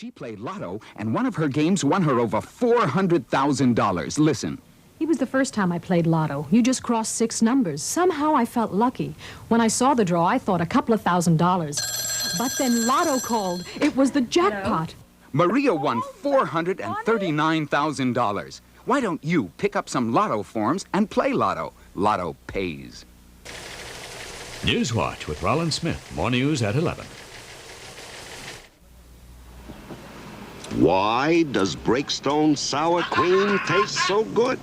She played lotto, and one of her games won her over $400,000. Listen. It was the first time I played lotto. You just crossed 6 numbers. Somehow I felt lucky. When I saw the draw, I thought a couple of $1,000s. But then Lotto called. It was the jackpot. Maria won $439,000. Why don't you pick up some lotto forms and play lotto? Lotto pays. Newswatch with Rollin Smith. More news at 11. Why does Breakstone sour cream taste so good?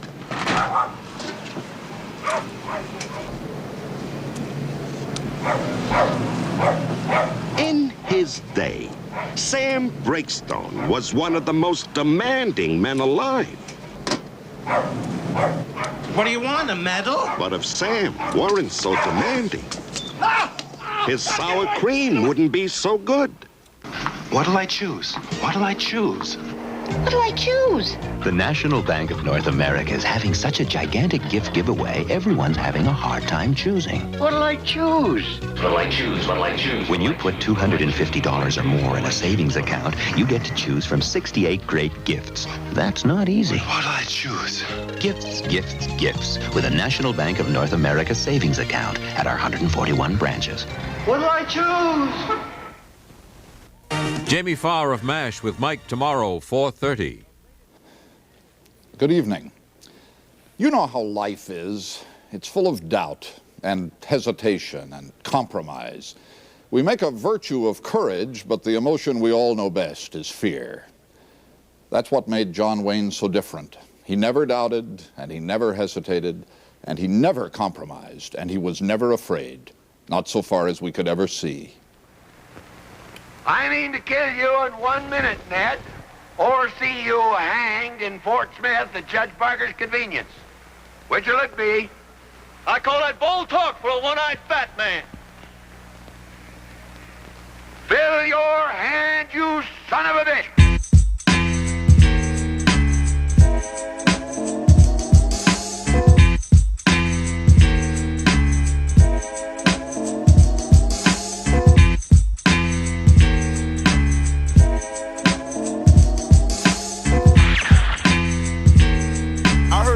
In his day, Sam Breakstone was one of the most demanding men alive. What do you want, a medal? But if Sam weren't so demanding, his sour cream wouldn't be so good. What'll I choose? What'll I choose? What'll I choose? The National Bank of North America is having such a gigantic gift giveaway, everyone's having a hard time choosing. What'll I choose? What'll I choose? What'll I choose? When you put $250 or more in a savings account, you get to choose from 68 great gifts. That's not easy. What'll I choose? Gifts, gifts, gifts with a National Bank of North America savings account at our 141 branches. What'll I choose? Jamie Farr of MASH with Mike tomorrow, 4:30. Good evening. You know how life is. It's full of doubt and hesitation and compromise. We make a virtue of courage, but the emotion we all know best is fear. That's what made John Wayne so different. He never doubted, and he never hesitated, and he never compromised, and he was never afraid. Not so far as we could ever see. I mean to kill you in 1 minute, Ned, or see you hanged in Fort Smith at Judge Parker's convenience. Which'll it be? I call that bold talk for a one-eyed fat man. Fill your hand, you son of a bitch!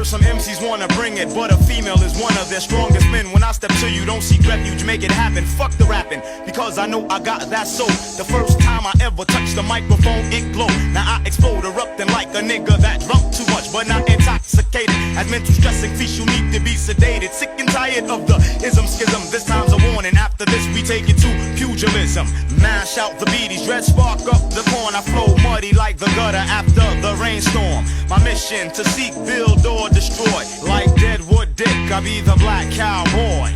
Some MCs wanna bring it, but a female is one of their strongest men. When I step to you, don't seek refuge, make it happen. Fuck the rapping, because I know I got that soul. The first time I ever touched the microphone, it glowed. Now I explode, erupting like a nigga that drunk too much, but not intoxicated. As mental stressing feast, you need to be sedated. Sick and tired of the ism schism. This time's a warning. After this, we take it to pugilism. Mash out the beaties, red spark up the corn. I flow muddy like the gutter after the rainstorm. My mission to seek, build, or destroy. Like Deadwood Dick, I be the black cowboy.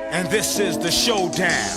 And this is the showdown.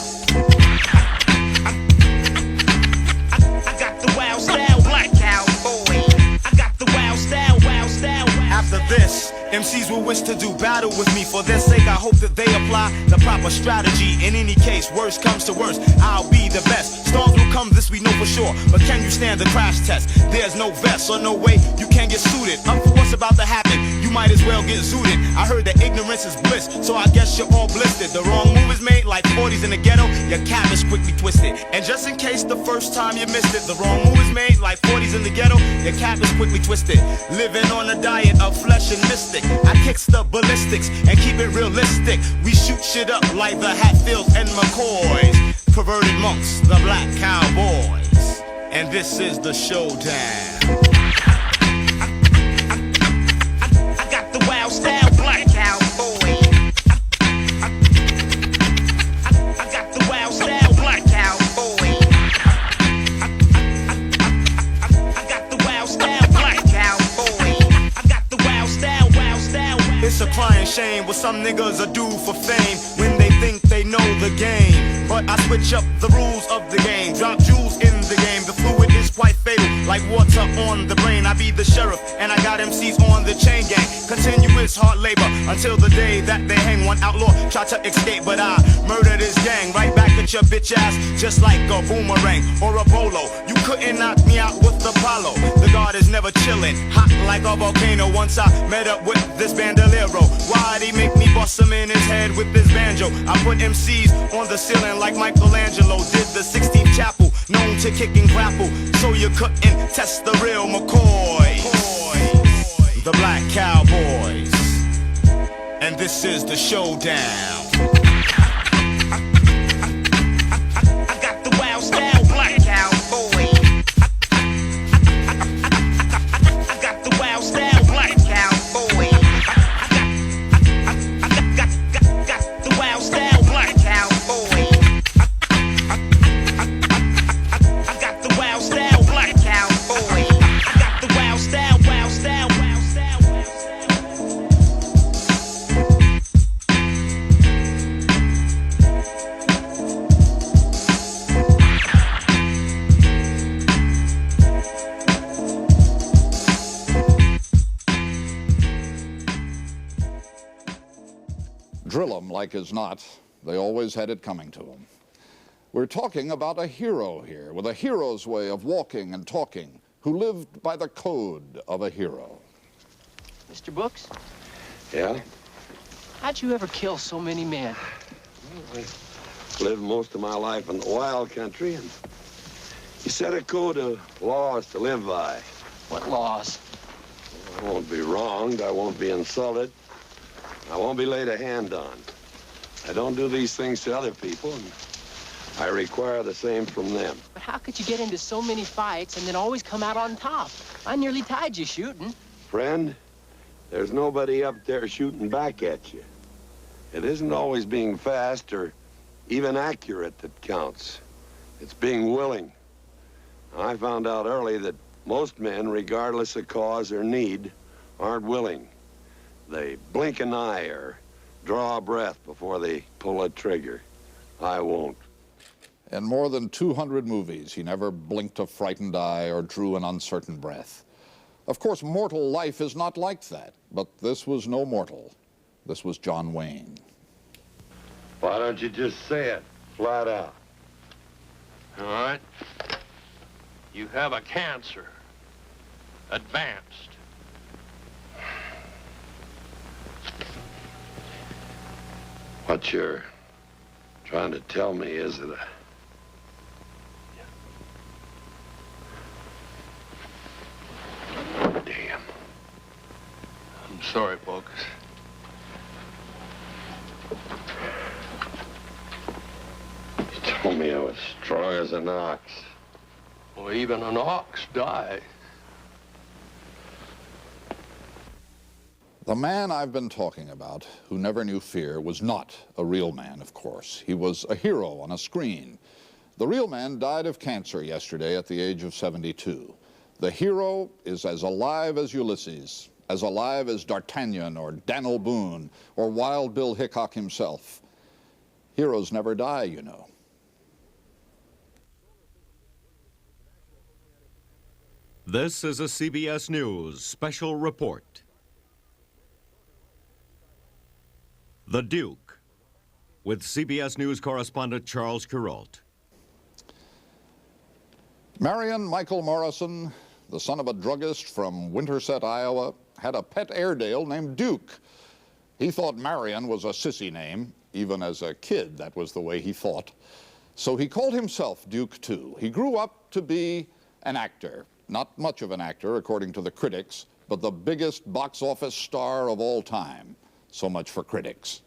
I got the wild style, black cowboy. I got the wild style, wild style. After this, MCs will wish to do battle with me. For their sake, I hope that they apply the proper strategy. In any case, worst comes to worst, I'll be the best. Storms will come, this we know for sure. But can you stand the crash test? There's no vest or no way you can get suited. Up for what's about to happen, you might as well get zooted. I heard that ignorance is bliss, so I guess you're all blistered. The wrong move is made like 40s in the ghetto, your cap is quickly twisted. And just in case the first time you missed it, the wrong move is made like 40s in the ghetto, your cap is quickly twisted. Living on a diet of flesh and mystic, I kicks the ballistics and keep it realistic. We shoot shit up like the Hatfields and McCoys, perverted monks, the black cowboys. And this is the showdown. I got the wild style, black cowboy. I got the wild style, black cowboy. I got the wild style, black cowboy. I got the wild style, wild style. It's a crying shame what some niggas are do for fame when they think they know the game. But I switch up the rules of the game, drop jewels in the game. The fluid is quite fatal, like water on the brain. I be the sheriff, and I got MCs on the chain gang. Continuous hard labor until the day that they hang. One outlaw try to escape, but I murdered his gang. Right back at your bitch ass, just like a boomerang or a bolo. You couldn't knock me out with Apollo. The guard is never chillin', hot like a volcano. Once I met up with this bandolero, why'd he make me bust him in his head with this banjo? I put MCs on the ceiling like Michelangelo did the 16th chapel. known to kick and grapple, so you couldn't test the real McCoys. The Black Cowboys. And this is the showdown. I got the wild style, Black Cowboy. I got the wild style, Black Cowboy. I got the wild style, Black Cowboy. I got the wild style, Black Cowboy. I got the wild style, wild style, wild style, wild Drill 'em like as not, they always had it coming to them. We're talking about a hero here, with a hero's way of walking and talking, who lived by the code of a hero. Mr. Brooks? Yeah? How'd you ever kill so many men? Well, I lived most of my life in the wild country, and you set a code of laws to live by. What laws? I won't be wronged, I won't be insulted, I won't be laid a hand on. I don't do these things to other people, and I require the same from them. But how could you get into so many fights and then always come out on top? I nearly tied you shooting. Friend, there's nobody up there shooting back at you. It isn't always being fast or even accurate that counts. It's being willing. I found out early that most men, regardless of cause or need, aren't willing. They blink an eye or draw a breath before they pull a trigger. I won't. In more than 200 movies, he never blinked a frightened eye or drew an uncertain breath. Of course, mortal life is not like that, but this was no mortal. This was John Wayne. Why don't you just say it flat out? All right. You have a cancer. Advanced. What you're trying to tell me is that Damn. I'm sorry, folks. You told me I was strong as an ox. Well, even an ox dies. The man I've been talking about, who never knew fear, was not a real man, of course. He was a hero on a screen. The real man died of cancer yesterday at the age of 72. The hero is as alive as Ulysses, as alive as D'Artagnan or Daniel Boone or Wild Bill Hickok himself. Heroes never die, you know. This is a CBS News special report. The Duke, with CBS News correspondent Charles Kuralt. Marion Michael Morrison, the son of a druggist from Winterset, Iowa, had a pet Airedale named Duke. He thought Marion was a sissy name. Even as a kid, that was the way he thought. So he called himself Duke, too. He grew up to be an actor. Not much of an actor, according to the critics, but the biggest box office star of all time. So much for critics.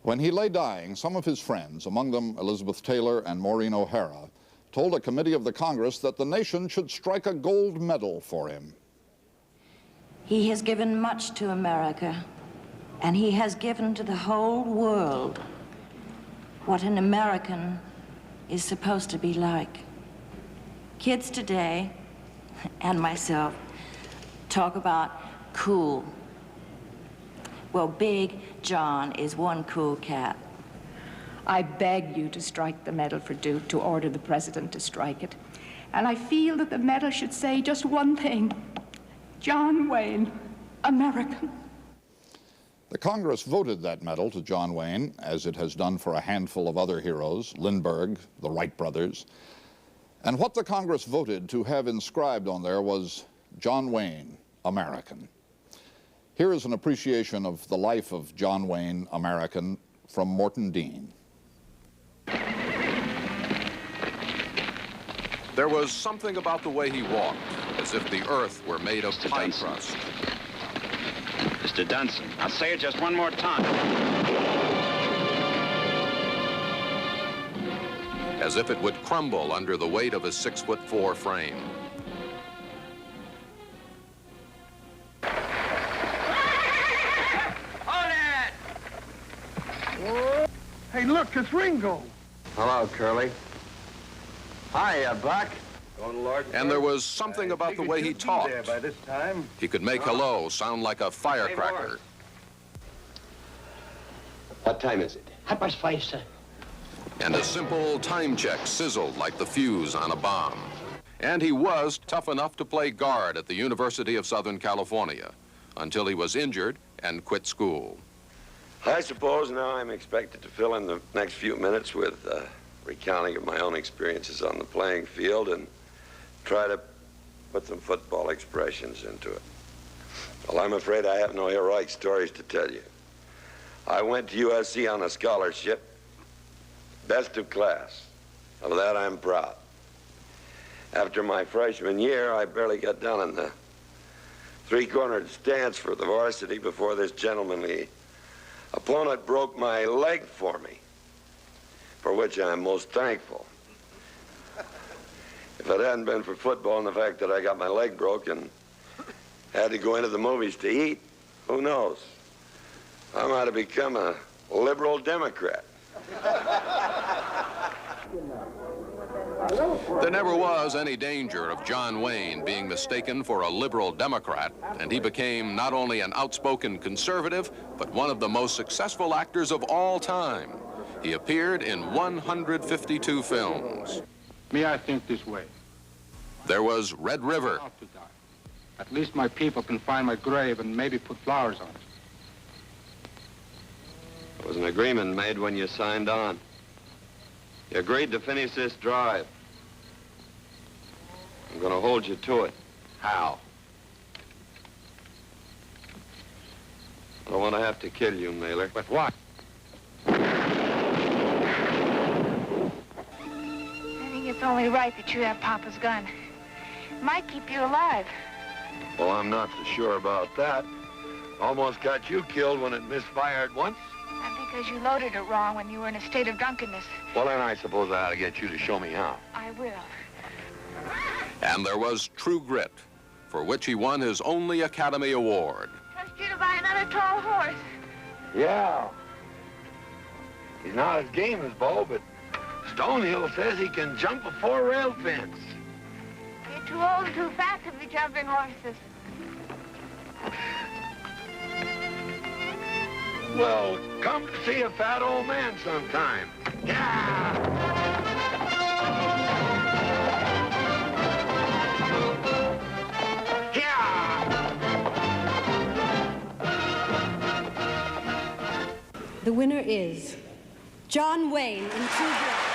When he lay dying, some of his friends, among them Elizabeth Taylor and Maureen O'Hara, told a committee of the Congress that the nation should strike a gold medal for him. He has given much to America, and he has given to the whole world what an American is supposed to be like. Kids today, and myself, talk about cool. Well, Big John is one cool cat. I beg you to strike the medal for Duke, to order the president to strike it. And I feel that the medal should say just one thing: John Wayne, American. The Congress voted that medal to John Wayne, as it has done for a handful of other heroes, Lindbergh, the Wright brothers. And what the Congress voted to have inscribed on there was John Wayne, American. Here is an appreciation of the life of John Wayne, American, from Morton Dean. There was something about the way he walked, as if the earth were made of pie crust. Mr. Dunson, I'll say it just one more time. As if it would crumble under the weight of his 6'4" frame. Hey, look, it's Ringo. Hello, Curly. Hiya, Buck. And there was something about the way he talked. By this time. He could make hello sound like a firecracker. What time is it? 5:30, sir. And a simple time check sizzled like the fuse on a bomb. And he was tough enough to play guard at the University of Southern California until he was injured and quit school. I suppose now I'm expected to fill in the next few minutes with recounting of my own experiences on the playing field and try to put some football expressions into it. Well, I'm afraid I have no heroic stories to tell you. I went to USC on a scholarship, best of class. Of that I'm proud. After my freshman year, I barely got down in the three-cornered stance for the varsity before this gentlemanly opponent broke my leg for me, for which I'm most thankful. If it hadn't been for football and the fact that I got my leg broken, had to go into the movies to eat, who knows? I might have become a liberal Democrat. There never was any danger of John Wayne being mistaken for a liberal Democrat, and he became not only an outspoken conservative, but one of the most successful actors of all time. He appeared in 152 films. Me, I think this way. There was Red River. At least my people can find my grave and maybe put flowers on it. There was an agreement made when you signed on. You agreed to finish this drive. I'm going to hold you to it. How? I don't want to have to kill you, Naylor. But what? I think it's only right that you have Papa's gun. It might keep you alive. Well, I'm not so sure about that. Almost got you killed when it misfired once. And because you loaded it wrong when you were in a state of drunkenness. Well, then I suppose I ought to get you to show me how. I will. And there was True Grit, for which he won his only Academy Award. Trust you to buy another tall horse. Yeah. He's not as game as Bo, but Stonehill says he can jump a 4-rail fence. You're too old and too fat to be jumping horses. Well, come to see a fat old man sometime. Yeah! The winner is John Wayne in True Grit.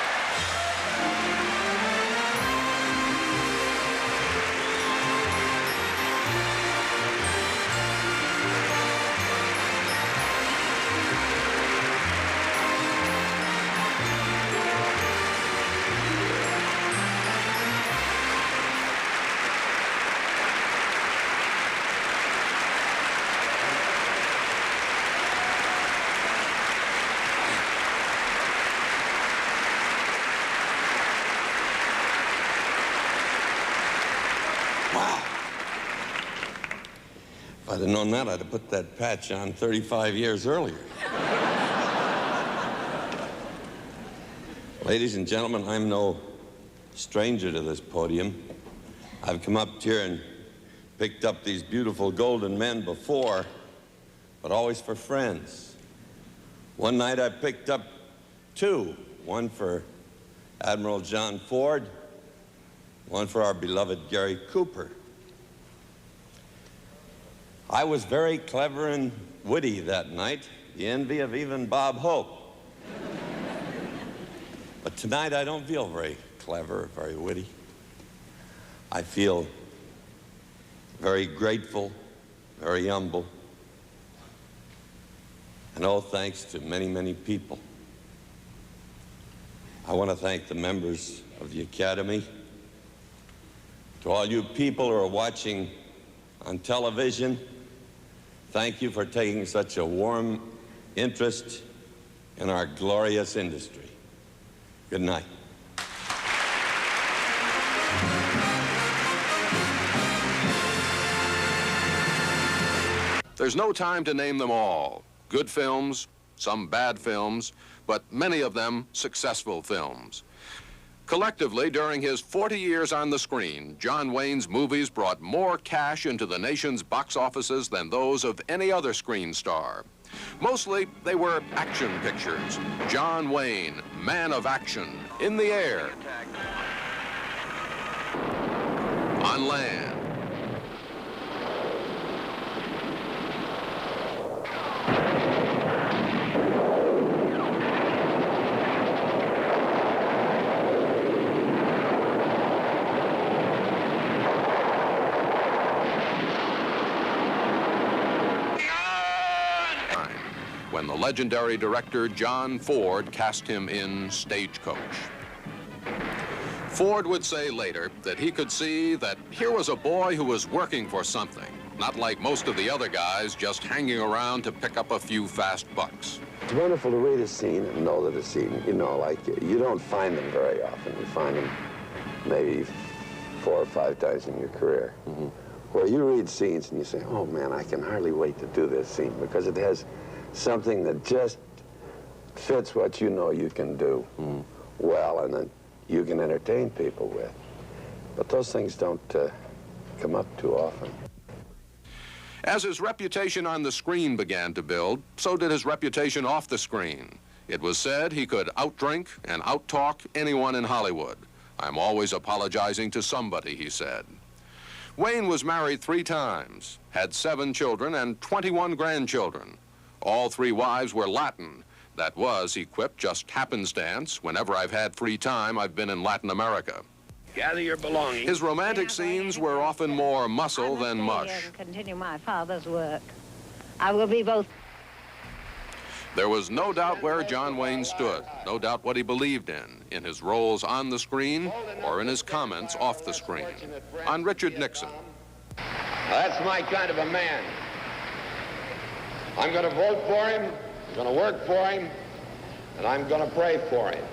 If I'd have known that, I'd have put that patch on 35 years earlier. Ladies and gentlemen, I'm no stranger to this podium. I've come up here and picked up these beautiful golden men before, but always for friends. One night I picked up two, one for Admiral John Ford, one for our beloved Gary Cooper. I was very clever and witty that night, the envy of even Bob Hope. But tonight I don't feel very clever, very witty. I feel very grateful, very humble. And oh, thanks to many, many people. I want to thank the members of the Academy, To all you people who are watching on television, thank you for taking such a warm interest in our glorious industry. Good night. There's no time to name them all. Good films, some bad films, but many of them successful films. Collectively, during his 40 years on the screen, John Wayne's movies brought more cash into the nation's box offices than those of any other screen star. Mostly, they were action pictures. John Wayne, man of action, in the air, on land, when the legendary director John Ford cast him in Stagecoach. Ford would say later that he could see that here was a boy who was working for something, not like most of the other guys just hanging around to pick up a few fast bucks. It's wonderful to read a scene and know that a scene, you know, like you don't find them very often. You find them maybe 4 or 5 times in your career. Where you read scenes and you say, oh man, I can hardly wait to do this scene because it has something that just fits what you know you can do well and then you can entertain people with. But those things don't come up too often. As his reputation on the screen began to build, so did his reputation off the screen. It was said he could outdrink and outtalk anyone in Hollywood. I'm always apologizing to somebody, he said. Wayne was married 3 times, had 7 children and 21 grandchildren. All 3 wives were Latin. That was, he quipped, just happenstance. Whenever I've had free time, I've been in Latin America. Gather your belongings. His romantic scenes were often more muscle than mush. Continue my father's work. I will be both. There was no doubt where John Wayne stood, no doubt what he believed in his roles on the screen or in his comments off the screen. On Richard Nixon. That's my kind of a man. I'm going to vote for him, I'm going to work for him, and I'm going to pray for him.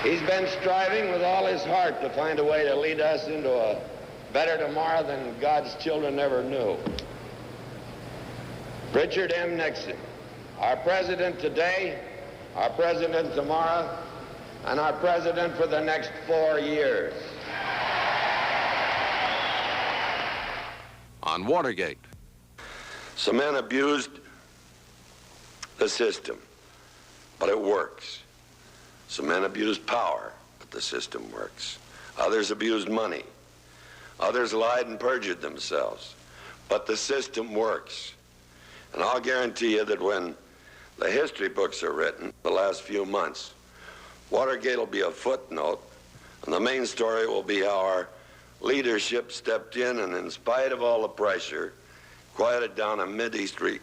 He's been striving with all his heart to find a way to lead us into a better tomorrow than God's children ever knew. Richard M. Nixon, our president today, our president tomorrow, and our president for the next 4 years. On Watergate. Some men abused the system, but it works. Some men abused power, but the system works. Others abused money. Others lied and perjured themselves, but the system works. And I'll guarantee you that when the history books are written, the last few months, Watergate will be a footnote, and the main story will be how our leadership stepped in and, in spite of all the pressure, quieted down a Mideastern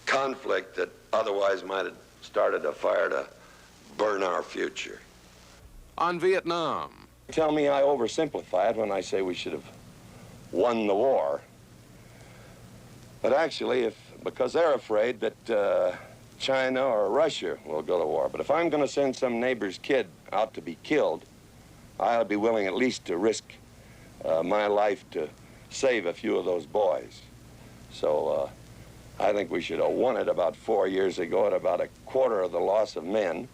conflict that otherwise might have started a fire to burn our future. On Vietnam. Tell me I oversimplify it when I say we should have won the war. But actually, because they're afraid that China or Russia will go to war. But if I'm going to send some neighbor's kid out to be killed, I'll be willing at least to risk my life to save a few of those boys. So I think we should have won it about 4 years ago at about 1/4 of the loss of men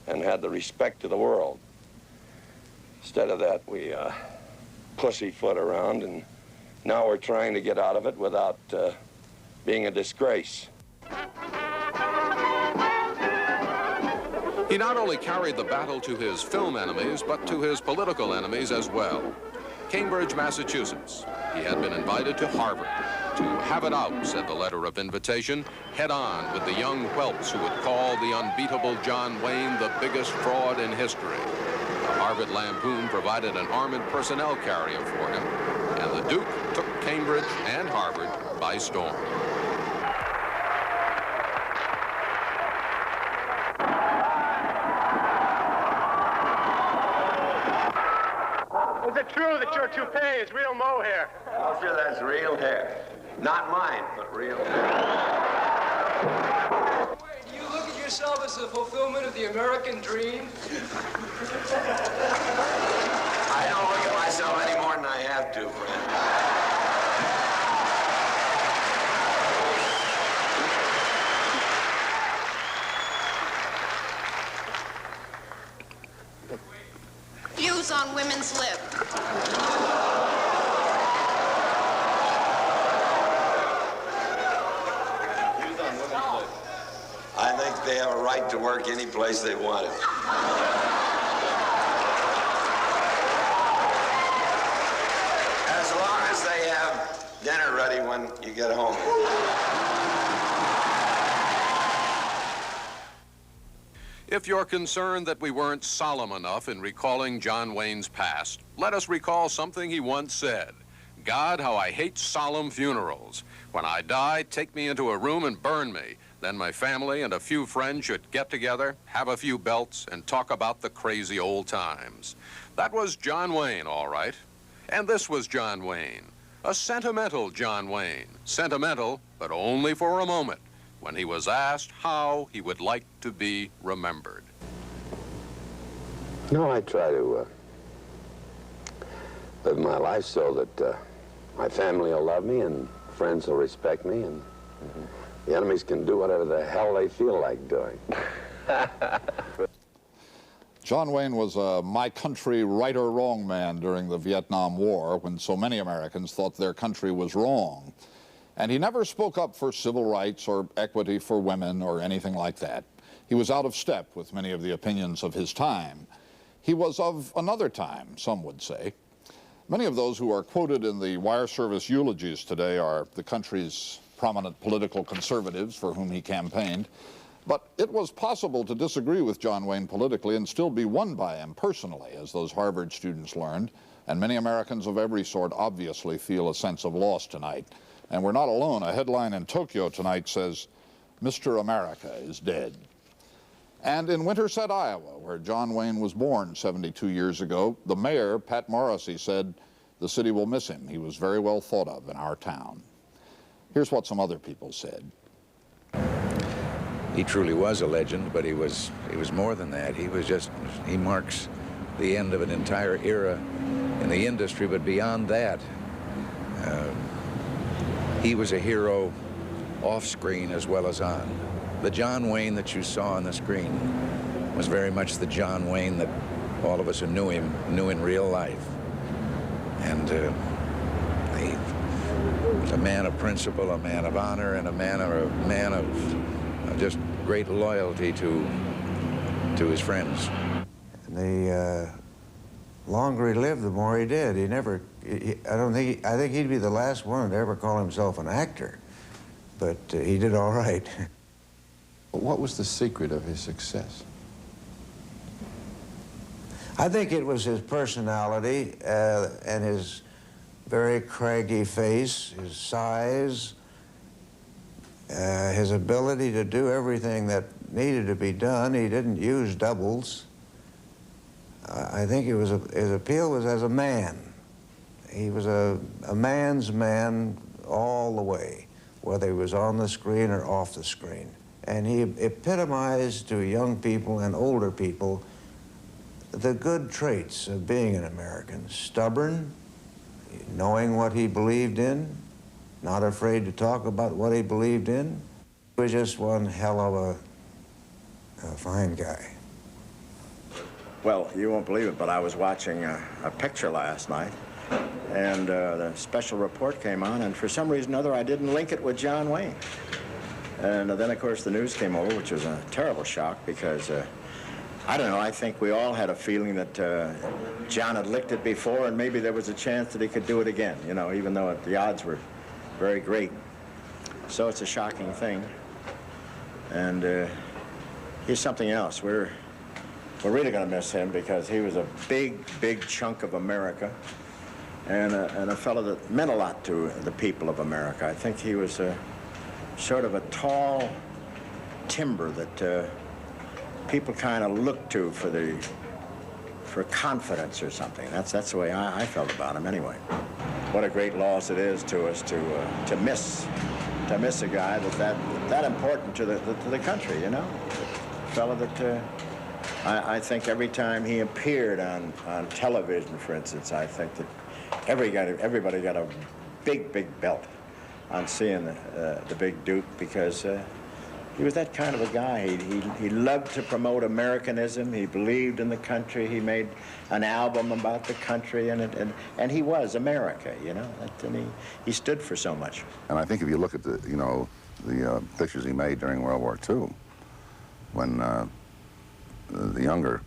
and had the respect of the world. Instead of that, we pussyfoot around, and now we're trying to get out of it without being a disgrace. He not only carried the battle to his film enemies, but to his political enemies as well. Cambridge, Massachusetts. He had been invited to Harvard. To have it out, said the letter of invitation, head on with the young whelps who would call the unbeatable John Wayne the biggest fraud in history. The Harvard Lampoon provided an armored personnel carrier for him, and the Duke took Cambridge and Harvard by storm. Is it true that your toupee is real mohair? I'm sure that's real hair. Not mine, but real hair. Do you look at yourself as the fulfillment of the American dream? I don't look at myself any more than I have to, friend. Views on women's lib. I think they have a right to work any place they want it. As long as they have dinner ready when you get home. If you're concerned that we weren't solemn enough in recalling John Wayne's past, let us recall something he once said. God, how I hate solemn funerals. When I die, take me into a room and burn me. Then my family and a few friends should get together, have a few belts, and talk about the crazy old times. That was John Wayne, all right. And this was John Wayne. A sentimental John Wayne. Sentimental, but only for a moment, when he was asked how he would like to be remembered. No, I try to live my life so that my family will love me and friends will respect me, and the enemies can do whatever the hell they feel like doing. John Wayne was a my country right or wrong man during the Vietnam War, when so many Americans thought their country was wrong. And he never spoke up for civil rights or equity for women or anything like that. He was out of step with many of the opinions of his time. He was of another time, some would say. Many of those who are quoted in the wire service eulogies today are the country's prominent political conservatives for whom he campaigned. But it was possible to disagree with John Wayne politically and still be won by him personally, as those Harvard students learned. And many Americans of every sort obviously feel a sense of loss tonight. And we're not alone. A headline in Tokyo tonight says, "Mr. America is dead." And in Winterset, Iowa, where John Wayne was born 72 years ago, the mayor, Pat Morrissey, said the city will miss him. He was very well thought of in our town. Here's what some other people said. He truly was a legend, but he was more than that. He marks the end of an entire era in the industry, but beyond that, he was a hero off-screen as well as on. The John Wayne that you saw on the screen was very much the John Wayne that all of us who knew him knew in real life. And a man of principle, a man of honor, and a man of just great loyalty to his friends. The longer he lived, the more he did. I think he'd be the last one to ever call himself an actor, but he did all right. What was the secret of his success? I think it was his personality and his very craggy face, his size, his ability to do everything that needed to be done. He didn't use doubles. I think his appeal was as a man. He was a man's man all the way, whether he was on the screen or off the screen. And he epitomized to young people and older people the good traits of being an American. Stubborn, knowing what he believed in, not afraid to talk about what he believed in. He was just one hell of a fine guy. Well, you won't believe it, but I was watching a picture last night, and the special report came on, and for some reason or other, I didn't link it with John Wayne. And then, of course, the news came over, which was a terrible shock, because, I don't know, I think we all had a feeling that John had licked it before, and maybe there was a chance that he could do it again, you know, even though the odds were very great. So it's a shocking thing. And here's something else. We're really going to miss him, because he was a big, big chunk of America, and a fellow that meant a lot to the people of America. I think he was sort of a tall timber that people kind of looked to for for confidence or something. That's the way I felt about him anyway. What a great loss it is to us to miss a guy that important to the country, you know, a fellow that I think every time he appeared on television, for instance, I think that everybody got a big belt on seeing the big Duke, because he was that kind of a guy. He loved to promote Americanism. He believed in the country. He made an album about the country, and he was America, you know. And he stood for so much. And I think if you look at the pictures he made during World War II, when the younger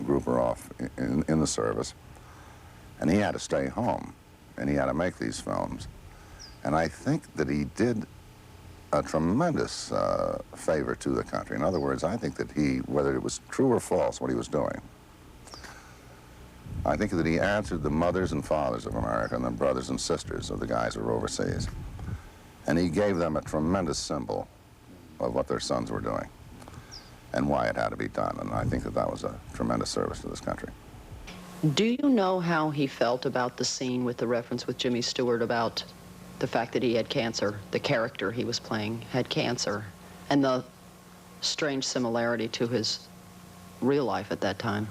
group were off in the service, and he had to stay home, and he had to make these films, and I think that he did a tremendous favor to the country. In other words, I think that he, whether it was true or false, what he was doing, I think that he answered the mothers and fathers of America and the brothers and sisters of the guys who were overseas. And he gave them a tremendous symbol of what their sons were doing and why it had to be done. And I think that that was a tremendous service to this country. Do you know how he felt about the scene with the reference with Jimmy Stewart about the fact that he had cancer, the character he was playing had cancer, and the strange similarity to his real life at that time?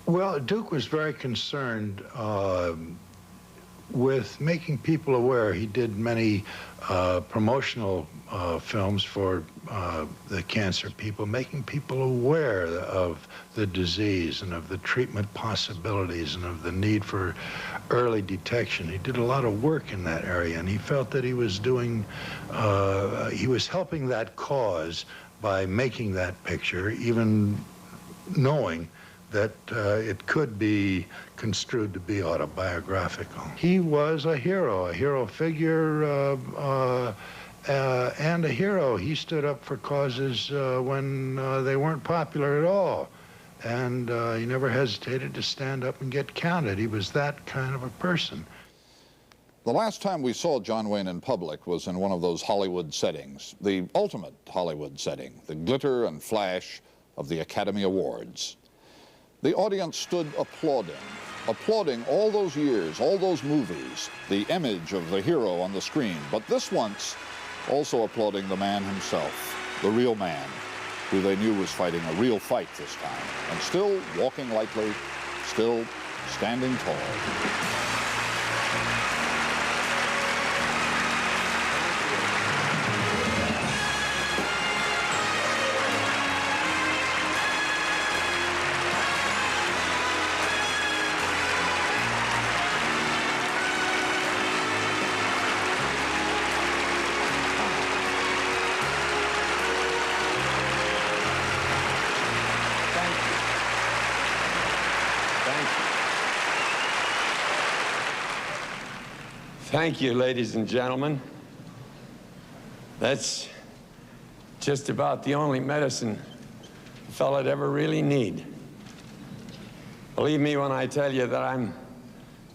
Well, Duke was very concerned with making people aware. He did many promotional films for the cancer people, making people aware of the disease and of the treatment possibilities and of the need for early detection. He did a lot of work in that area, and he felt that he was doing, he was helping that cause by making that picture, even knowing that it could be construed to be autobiographical. He was a hero figure, and a hero. He stood up for causes when they weren't popular at all. And he never hesitated to stand up and get counted. He was that kind of a person. The last time we saw John Wayne in public was in one of those Hollywood settings, the ultimate Hollywood setting, the glitter and flash of the Academy Awards. The audience stood applauding all those years, all those movies, the image of the hero on the screen, but this once also applauding the man himself, the real man, who they knew was fighting a real fight this time, and still walking lightly, still standing tall. Thank you, ladies and gentlemen. That's just about the only medicine a fella'd ever really need. Believe me when I tell you that I'm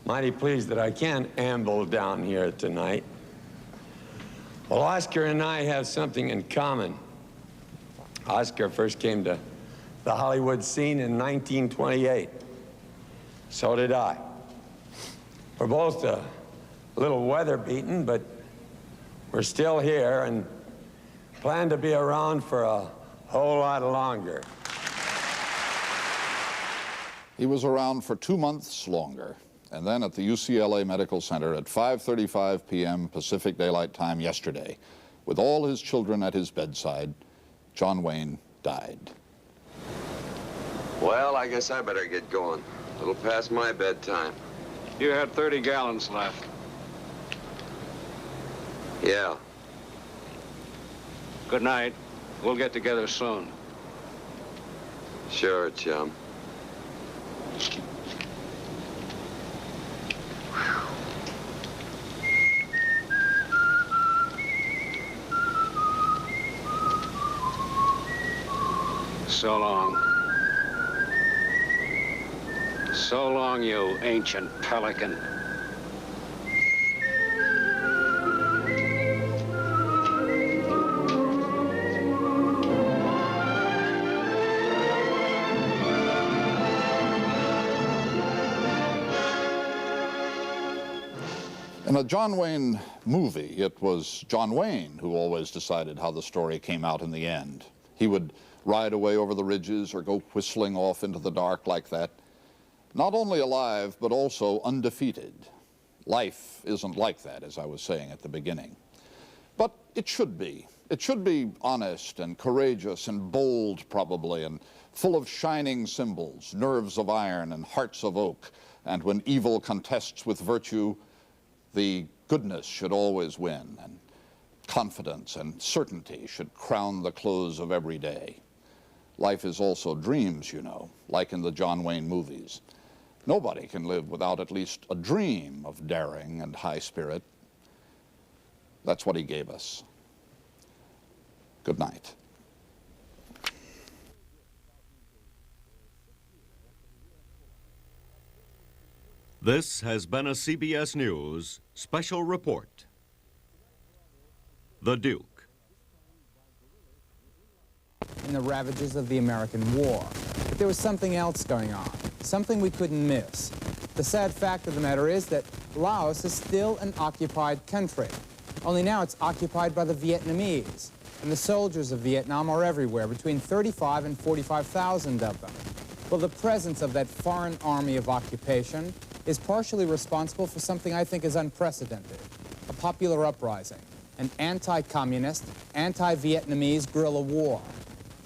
mighty pleased that I can amble down here tonight. Well, Oscar and I have something in common. Oscar first came to the Hollywood scene in 1928. So did I. We're both a little weather-beaten, but we're still here and plan to be around for a whole lot longer. He was around for 2 months longer, and then at the UCLA Medical Center at 5:35 p.m. Pacific Daylight Time yesterday, with all his children at his bedside, John Wayne died. Well, I guess I better get going. A little past my bedtime. You had 30 gallons left. Yeah. Good night. We'll get together soon. Sure, chum. So long. So long, you ancient pelican. In a John Wayne movie, it was John Wayne who always decided how the story came out in the end. He would ride away over the ridges or go whistling off into the dark like that. Not only alive, but also undefeated. Life isn't like that, as I was saying at the beginning. But it should be. It should be honest and courageous and bold, probably, and full of shining symbols, nerves of iron and hearts of oak. And when evil contests with virtue, the goodness should always win, and confidence and certainty should crown the close of every day. Life is also dreams, you know, like in the John Wayne movies. Nobody can live without at least a dream of daring and high spirit. That's what he gave us. Good night. This has been a CBS News special report. The Duke. In the ravages of the American War. But there was something else going on, something we couldn't miss. The sad fact of the matter is that Laos is still an occupied country. Only now it's occupied by the Vietnamese. And the soldiers of Vietnam are everywhere, between 35 and 45,000 of them. Well, the presence of that foreign army of occupation is partially responsible for something I think is unprecedented, a popular uprising, an anti-communist, anti-Vietnamese guerrilla war.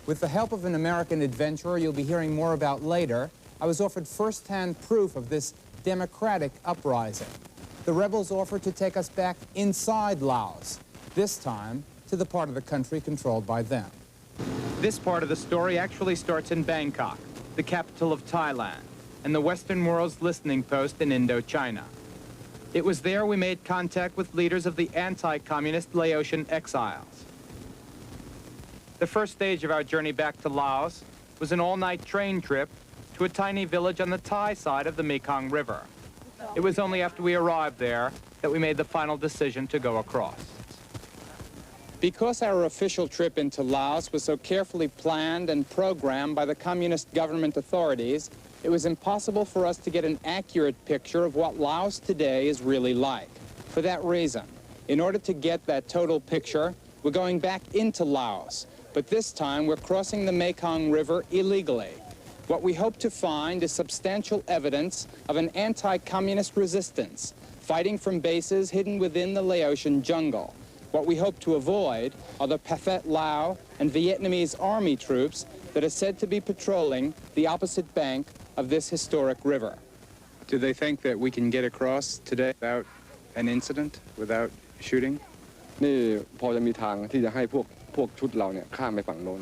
With the help of an American adventurer you'll be hearing more about later, I was offered first-hand proof of this democratic uprising. The rebels offered to take us back inside Laos, this time to the part of the country controlled by them. This part of the story actually starts in Bangkok, the capital of Thailand, and the Western world's listening post in Indochina. It was there we made contact with leaders of the anti-communist Laotian exiles. The first stage of our journey back to Laos was an all-night train trip to a tiny village on the Thai side of the Mekong River. It was only after we arrived there that we made the final decision to go across. Because our official trip into Laos was so carefully planned and programmed by the communist government authorities, it was impossible for us to get an accurate picture of what Laos today is really like. For that reason, in order to get that total picture, we're going back into Laos, but this time we're crossing the Mekong River illegally. What we hope to find is substantial evidence of an anti-communist resistance, fighting from bases hidden within the Laotian jungle. What we hope to avoid are the Pathet Lao and Vietnamese army troops that are said to be patrolling the opposite bank of this historic river. Do they think that we can get across today without an incident, without shooting? นี่พอจะมีทางที่จะให้พวกชุดเราเนี่ยข้ามไปฝั่งโน้น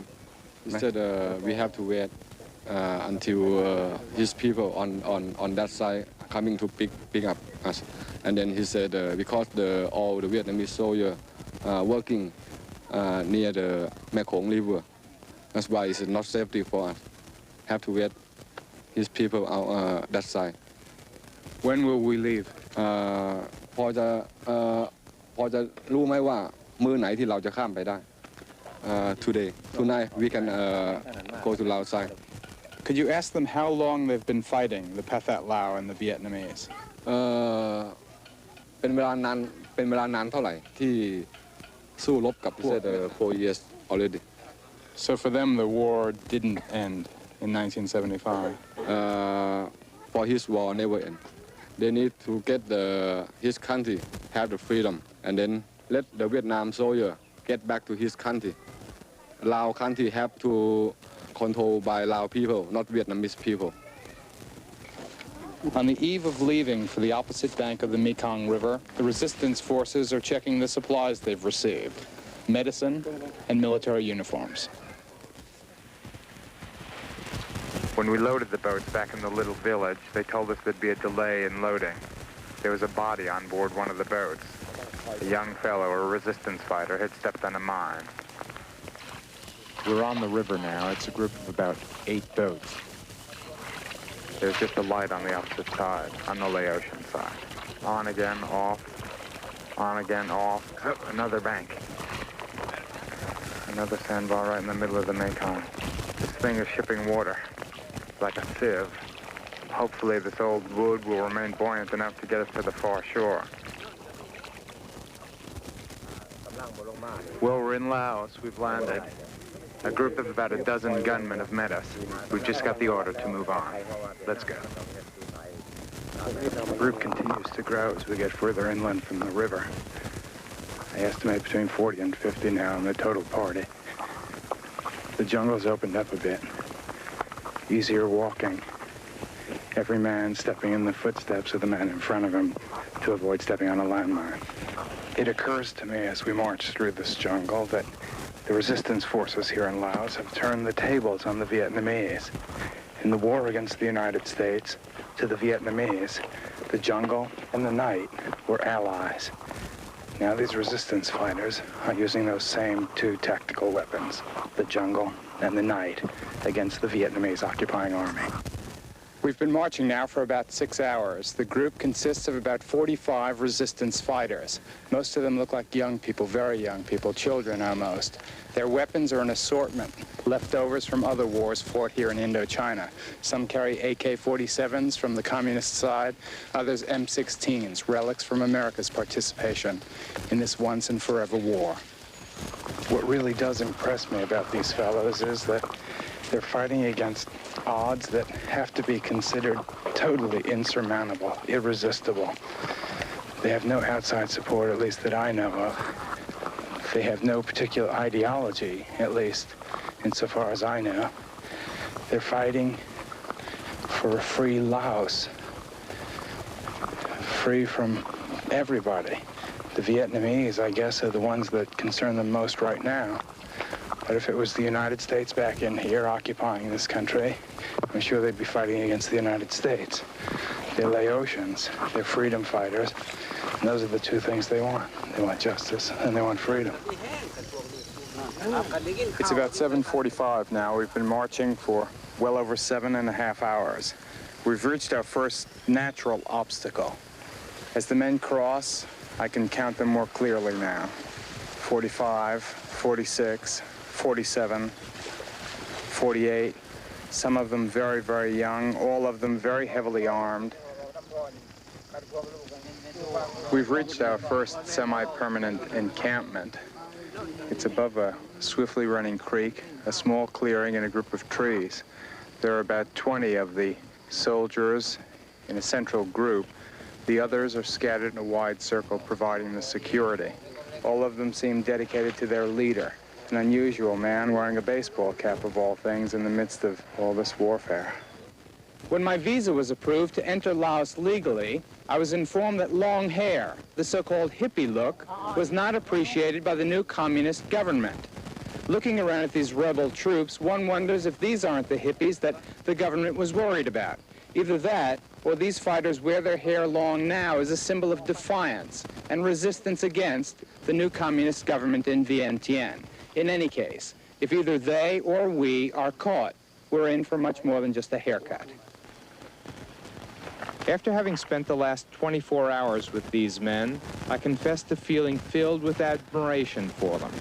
He said we have to wait until his people on that side coming to pick up us. And then he said because all the Vietnamese soldiers working near the Mekong River, that's why it's not safety for us. Have to wait his people out that side. When will we leave? พอจะรู้ไหมว่ามื้อไหนที่เราจะข้ามไปได้ tonight we can go to Laos side. Could you ask them how long they've been fighting, the Pathet Lao and the Vietnamese? เป็นเวลานานเท่าไหร่ที่สู้รบกับพวก 4 years already. So for them the war didn't end in 1975. For his war never end. They need to get his country have the freedom and then let the Vietnam soldier get back to his country. Lao country have to control by Lao people, not Vietnamese people. On the eve of leaving for the opposite bank of the Mekong River, the resistance forces are checking the supplies they've received, medicine and military uniforms. When we loaded the boats back in the little village, they told us there'd be a delay in loading. There was a body on board one of the boats. A young fellow, a resistance fighter, had stepped on a mine. We're on the river now. It's a group of about 8 boats. There's just a light on the opposite side, on the Laotian side. On again, off. On again, off. Another bank. Another sandbar right in the middle of the Mekong. This thing is shipping water. It's like a sieve. Hopefully this old wood will remain buoyant enough to get us to the far shore. Well, we're in Laos. We've landed. A group of about a dozen gunmen have met us. We've just got the order to move on. Let's go. The group continues to grow as we get further inland from the river. I estimate between 40 and 50 now in the total party. The jungle's opened up a bit. Easier walking. Every man stepping in the footsteps of the man in front of him to avoid stepping on a landmine. It occurs to me as we march through this jungle that the resistance forces here in Laos have turned the tables on the Vietnamese. In the war against the United States, to the Vietnamese, the jungle and the night were allies. Now these resistance fighters are using those same two tactical weapons, the jungle and the night, against the Vietnamese occupying army. We've been marching now for about 6 hours. The group consists of about 45 resistance fighters. Most of them look like young people, very young people, children almost. Their weapons are an assortment, leftovers from other wars fought here in Indochina. Some carry AK-47s from the communist side, others M16s, relics from America's participation in this once and forever war. What really does impress me about these fellows is that they're fighting against odds that have to be considered totally insurmountable, irresistible. They have no outside support, at least that I know of. They have no particular ideology, at least insofar as I know. They're fighting for a free Laos, free from everybody. The Vietnamese, I guess, are the ones that concern them most right now. But if it was the United States back in here occupying this country, I'm sure they'd be fighting against the United States. They're Laotians, they're freedom fighters, and those are the two things they want. They want justice and they want freedom. It's about 7:45 now. We've been marching for well over 7.5 hours. We've reached our first natural obstacle. As the men cross, I can count them more clearly now. 45, 46, 47, 48, some of them very, very young, all of them very heavily armed. We've reached our first semi-permanent encampment. It's above a swiftly running creek, a small clearing, and a group of trees. There are about 20 of the soldiers in a central group. The others are scattered in a wide circle, providing the security. All of them seem dedicated to their leader, an unusual man wearing a baseball cap of all things in the midst of all this warfare. When my visa was approved to enter Laos legally, I was informed that long hair, the so-called hippie look, was not appreciated by the new communist government. Looking around at these rebel troops, one wonders if these aren't the hippies that the government was worried about. Either that, or these fighters wear their hair long now as a symbol of defiance and resistance against the new communist government in Vientiane. In any case, if either they or we are caught, we're in for much more than just a haircut. After having spent the last 24 hours with these men, I confess to feeling filled with admiration for them.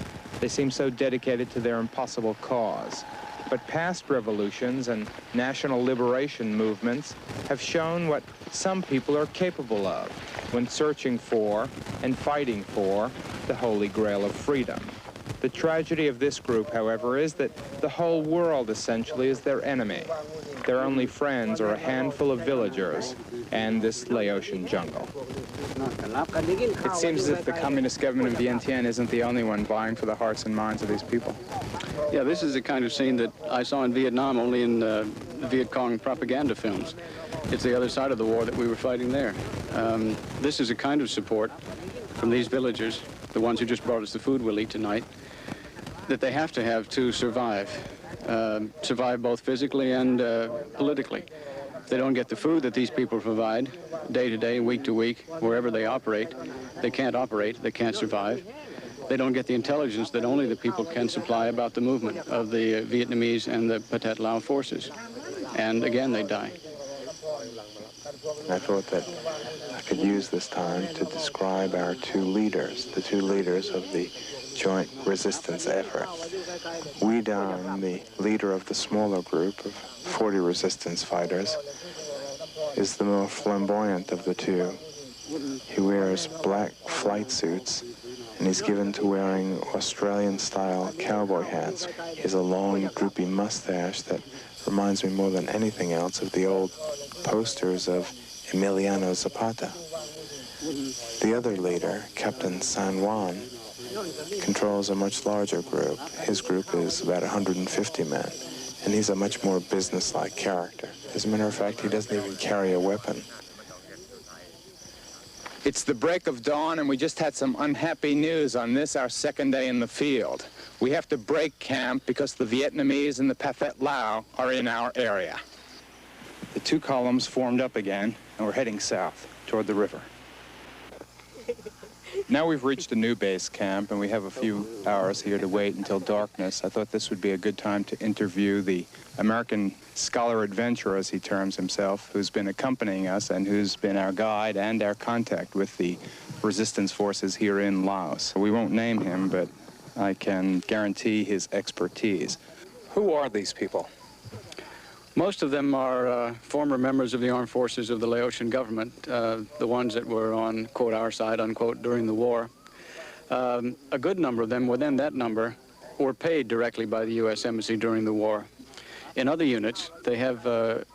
They seem so dedicated to their impossible cause. But past revolutions and national liberation movements have shown what some people are capable of when searching for and fighting for the Holy Grail of freedom. The tragedy of this group, however, is that the whole world essentially is their enemy. Their only friends are a handful of villagers and this Laotian jungle. It seems as if the communist government of Vientiane isn't the only one vying for the hearts and minds of these people. Yeah, this is the kind of scene that I saw in Vietnam only in the Viet Cong propaganda films. It's the other side of the war that we were fighting there. This is a kind of support from these villagers, the ones who just brought us the food we'll eat tonight, that they have to have to survive. Survive both physically and politically. If they don't get the food that these people provide day to day, week to week, wherever they operate, they can't survive. They don't get the intelligence that only the people can supply about the movement of the Vietnamese and the Pathet Lao forces. And again, they die. I thought that I could use this time to describe our two leaders, the two leaders of the joint resistance effort. Wee Dam, the leader of the smaller group of 40 resistance fighters, is the more flamboyant of the two. He wears black flight suits and he's given to wearing Australian-style cowboy hats. He has a long, droopy mustache that reminds me more than anything else of the old posters of Emiliano Zapata. The other leader, Captain San Juan, controls a much larger group. His group is about 150 men, and he's a much more businesslike character. As a matter of fact, he doesn't even carry a weapon. It's the break of dawn, and we just had some unhappy news on this, our second day in the field. We have to break camp because the Vietnamese and the Pathet Lao are in our area. The two columns formed up again, and we're heading south toward the river. Now we've reached a new base camp, and we have a few hours here to wait until darkness. I thought this would be a good time to interview the American scholar adventurer, as he terms himself, who's been accompanying us and who's been our guide and our contact with the resistance forces here in Laos. We won't name him, but I can guarantee his expertise. Who are these people? Most of them are former members of the armed forces of the Laotian government, the ones that were on, quote, our side, unquote, during the war. A good number of them, within that number, were paid directly by the U.S. Embassy during the war. In other units, they have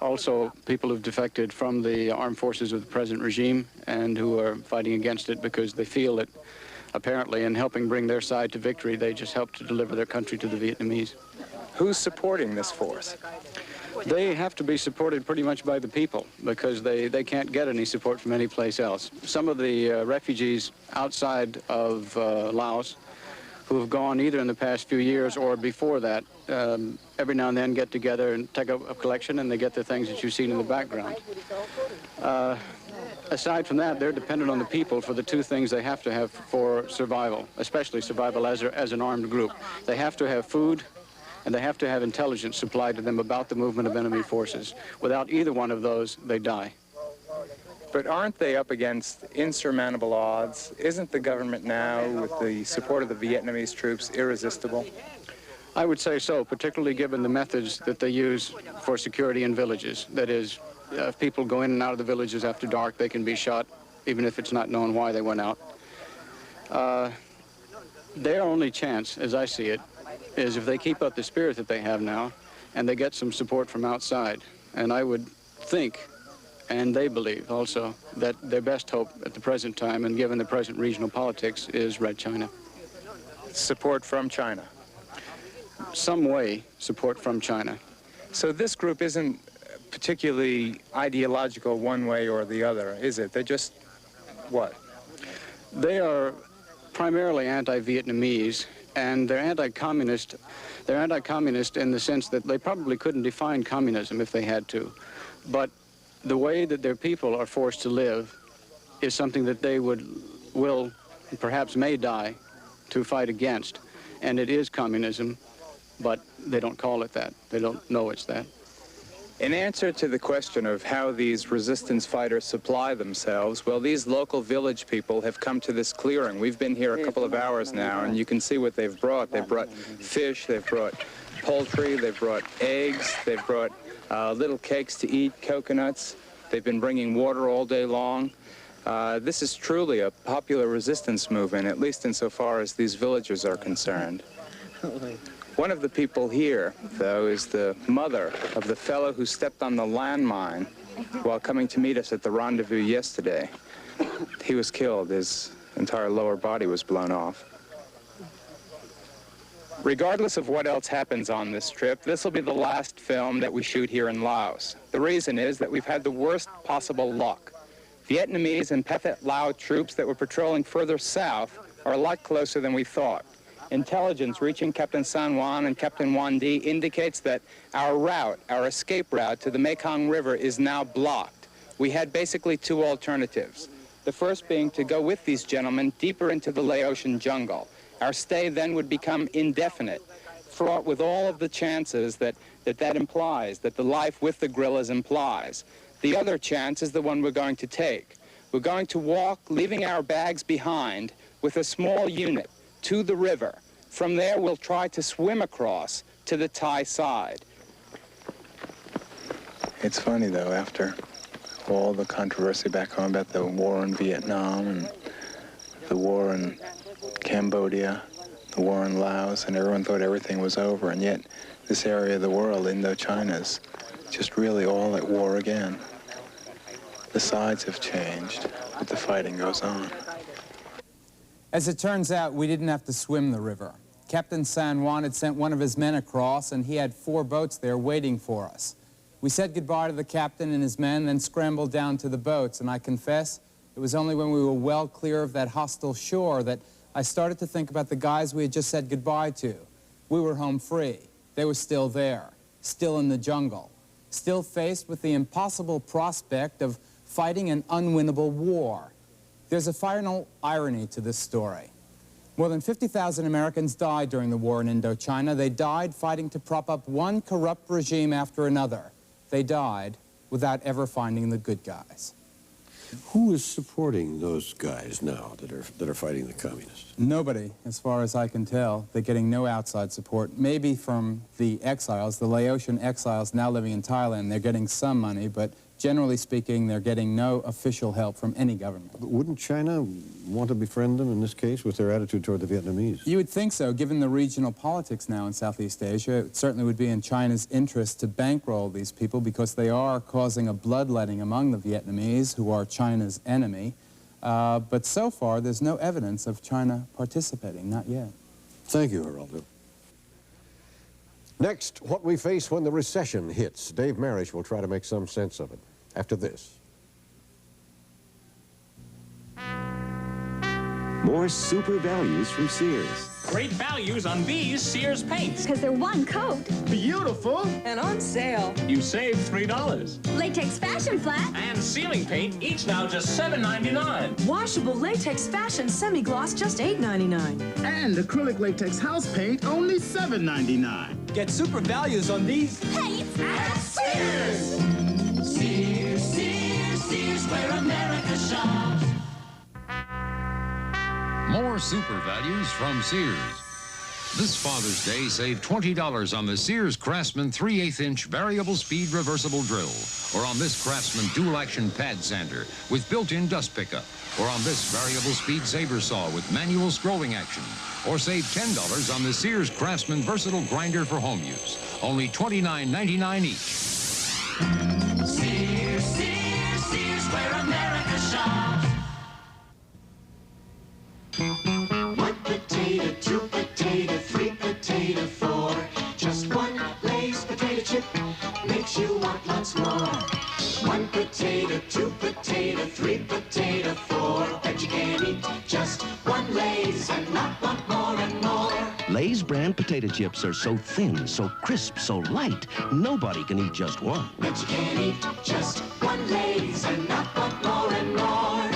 also people who've defected from the armed forces of the present regime and who are fighting against it because they feel that apparently in helping bring their side to victory, they just helped to deliver their country to the Vietnamese. Who's supporting this force? They have to be supported pretty much by the people because they can't get any support from any place else. Some of the refugees outside of Laos who have gone either in the past few years or before that, every now and then get together and take up a collection, and they get the things that you've seen in the background. Aside from that, they're dependent on the people for the two things they have to have for survival, especially survival as an armed group. They have to have food, and they have to have intelligence supplied to them about the movement of enemy forces. Without either one of those, they die. But aren't they up against insurmountable odds? Isn't the government now, with the support of the Vietnamese troops, irresistible? I would say so, particularly given the methods that they use for security in villages. That is, if people go in and out of the villages after dark, they can be shot, even if it's not known why they went out. Their only chance, as I see it, is if they keep up the spirit that they have now and they get some support from outside. And I would think, and they believe also, that their best hope at the present time, and given the present regional politics, is Red China. Support from China? Some way, support from China. So this group isn't particularly ideological one way or the other, is it? They're just what? They are primarily anti-Vietnamese, and they're anti-communist. They're anti-communist in the sense that they probably couldn't define communism if they had to. But the way that their people are forced to live is something that they will, perhaps may die to fight against. And it is communism, but they don't call it that. They don't know it's that. In answer to the question of how these resistance fighters supply themselves, well, these local village people have come to this clearing. We've been here a couple of hours now, and you can see what they've brought. They've brought fish, they've brought poultry, they've brought eggs, they've brought little cakes to eat, coconuts. They've been bringing water all day long. This is truly a popular resistance movement, at least insofar as these villagers are concerned. One of the people here, though, is the mother of the fellow who stepped on the landmine while coming to meet us at the rendezvous yesterday. He was killed. His entire lower body was blown off. Regardless of what else happens on this trip, this will be the last film that we shoot here in Laos. The reason is that we've had the worst possible luck. Vietnamese and Pathet Lao troops that were patrolling further south are a lot closer than we thought. Intelligence reaching Captain San Juan and Captain Wan Di indicates that our route, our escape route to the Mekong River is now blocked. We had basically two alternatives. The first being to go with these gentlemen deeper into the Laotian jungle. Our stay then would become indefinite, fraught with all of the chances that implies, that the life with the guerrillas implies. The other chance is the one we're going to take. We're going to walk, leaving our bags behind, with a small unit to the river. From there, we'll try to swim across to the Thai side. It's funny, though, after all the controversy back home about the war in Vietnam and the war in Cambodia, the war in Laos, and everyone thought everything was over, and yet this area of the world, Indochina's just really all at war again. The sides have changed, but the fighting goes on. As it turns out, we didn't have to swim the river. Captain San Juan had sent one of his men across, and he had 4 boats there waiting for us. We said goodbye to the captain and his men, then scrambled down to the boats, and I confess, it was only when we were well clear of that hostile shore that I started to think about the guys we had just said goodbye to. We were home free. They were still there, still in the jungle, still faced with the impossible prospect of fighting an unwinnable war. There's a final irony to this story. More than 50,000 Americans died during the war in Indochina. They died fighting to prop up one corrupt regime after another. They died without ever finding the good guys. Who is supporting those guys now that are fighting the communists? Nobody, as far as I can tell. They're getting no outside support. Maybe from the exiles, the Laotian exiles now living in Thailand. They're getting some money, but generally speaking, they're getting no official help from any government. But wouldn't China want to befriend them in this case with their attitude toward the Vietnamese? You would think so, given the regional politics now in Southeast Asia. It certainly would be in China's interest to bankroll these people because they are causing a bloodletting among the Vietnamese, who are China's enemy. But so far, there's no evidence of China participating, not yet. Thank you, Geraldo. Next, what we face when the recession hits. Dave Marish will try to make some sense of it after this. More super values from Sears. Great values on these Sears paints. Because they're one coat. Beautiful. And on sale. You save $3. Latex fashion flat. And ceiling paint, each now just $7.99. Washable latex fashion semi-gloss, just $8.99. And acrylic latex house paint, only $7.99. Get super values on these paints at Sears. Sears, Sears, Sears, where America shops. More super values from Sears. This Father's Day, save $20 on the Sears Craftsman 3/8-inch variable speed reversible drill, or on this Craftsman dual-action pad sander with built-in dust pickup, or on this variable speed saber saw with manual scrolling action, or save $10 on the Sears Craftsman versatile grinder for home use. Only $29.99 each. Sears, Sears, Sears, where America shops. 1 potato, 2 potato, 3 potato, 4. Just one Lay's potato chip makes you want lots more. 1 potato, 2 potato, 3 potato, 4. Bet you can't eat just one Lay's and not want more and more. Lay's brand potato chips are so thin, so crisp, so light, nobody can eat just one. Bet you can't eat just one Lay's and not want more and more.